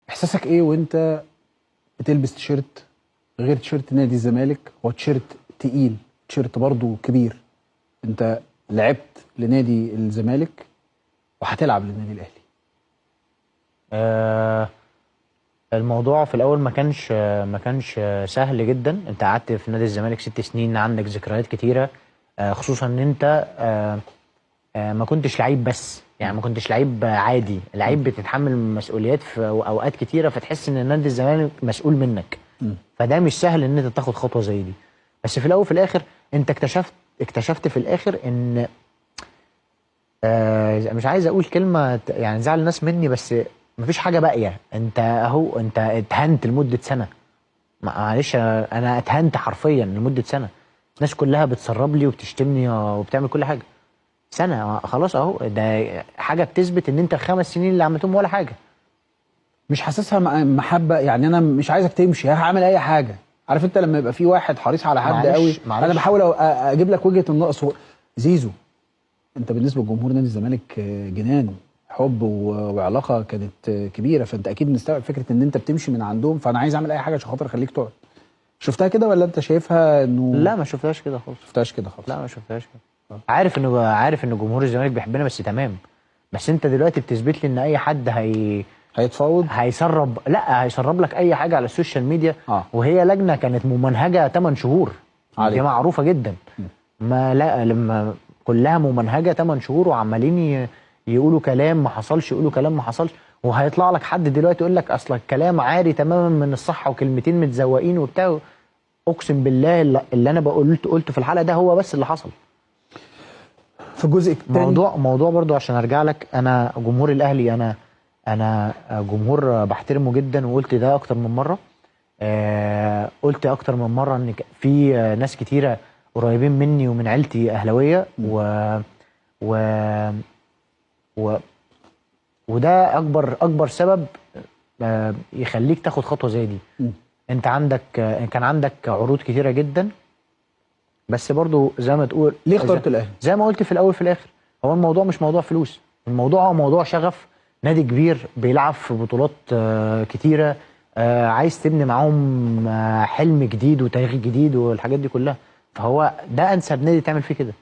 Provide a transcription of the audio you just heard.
احساسك ايه وانت بتلبس تيشيرت غير تيشيرت نادي الزمالك؟ هو تيشيرت تقيل، تيشيرت برضو كبير. انت لعبت لنادي الزمالك وهتلعب للنادي الاهلي. آه الموضوع في الاول ما كانش سهل جدا. انت قعدت في نادي الزمالك 6 سنين، عندك ذكريات كتيره. خصوصا ان انت ما كنتش لعيب بس، يعني ما كنتش لعيب عادي، لعيب بتتحمل مسؤوليات في اوقات كتيره، فتحس ان نادي الزمالك مسؤول منك. فده مش سهل ان انت تاخد خطوه زي دي. بس في الاول وفي الاخر انت اكتشفت في الاخر ان مش عايز اقول كلمه يعني زعل الناس مني، بس مفيش حاجه باقيه. انت اهو انت اتهنت لمده سنه. معلش انا اتهنت حرفيا لمده سنه. الناس كلها بتسرب لي وبتشتمني وبتعمل كل حاجه. سنه خلاص اهو، ده حاجه بتثبت ان انت ال5 سنين اللي عملتهم ولا حاجه. مش حاسسها محبه؟ يعني انا مش عايزك تمشي، هعمل اي حاجه. عارف انت لما يبقى في واحد حريص على حد قوي؟ معلش انا معلش بحاول اجيب لك وجهه النقص. زيزو، انت بالنسبه لجمهور نادي الزمالك جنان حب وعلاقه كانت كبيره، فانت اكيد مستوعب فكره ان انت بتمشي من عندهم، فانا عايز اعمل اي حاجه عشان خاطر اخليك تقعد. شفتها كده ولا انت شايفها انه؟ لا، ما شفتهاش كده خالص. شفتهاش كده خالص. لا، ما شفتهاش كده. عارف ان جمهور الزمالك بيحبنا، بس تمام. بس انت دلوقتي بتثبت لي ان اي حد هيتفاوض. هيسرب لك اي حاجه على السوشيال ميديا. اه وهي لجنه كانت ممنهجه 8 شهور، دي عليك. معروفه جدا. ما لا لما كلها ممنهجه 8 شهور وعمالين يقولوا كلام ما حصلش، يقولوا كلام ما حصلش، وهيطلع لك حد دلوقتي يقول لك اصل الكلام عاري تماما من الصحه وكلمتين متزوقين وبتاع. اقسم بالله اللي انا قلته في الحلقه ده هو بس اللي حصل. في الجزء الثاني موضوع برضو عشان ارجع لك، انا جمهور الاهلي، انا جمهور بحترمه جدا، وقلت ده اكتر من مره. قلت اكتر من مره ان في ناس كتيره قريبين مني ومن عيلتي اهلاويه و... و... وده اكبر سبب يخليك تاخد خطوه زي دي. انت كان عندك عروض كتيره جدا، بس برضو زي ما تقول ليه اخترت الاهلي؟ زي ما قلت في الاول في الاخر، هو الموضوع مش موضوع فلوس، الموضوع هو موضوع شغف. نادي كبير بيلعب في بطولات كتيره، عايز تبني معاهم حلم جديد وتاريخ جديد والحاجات دي كلها، فهو ده انسب نادي تعمل فيه كده.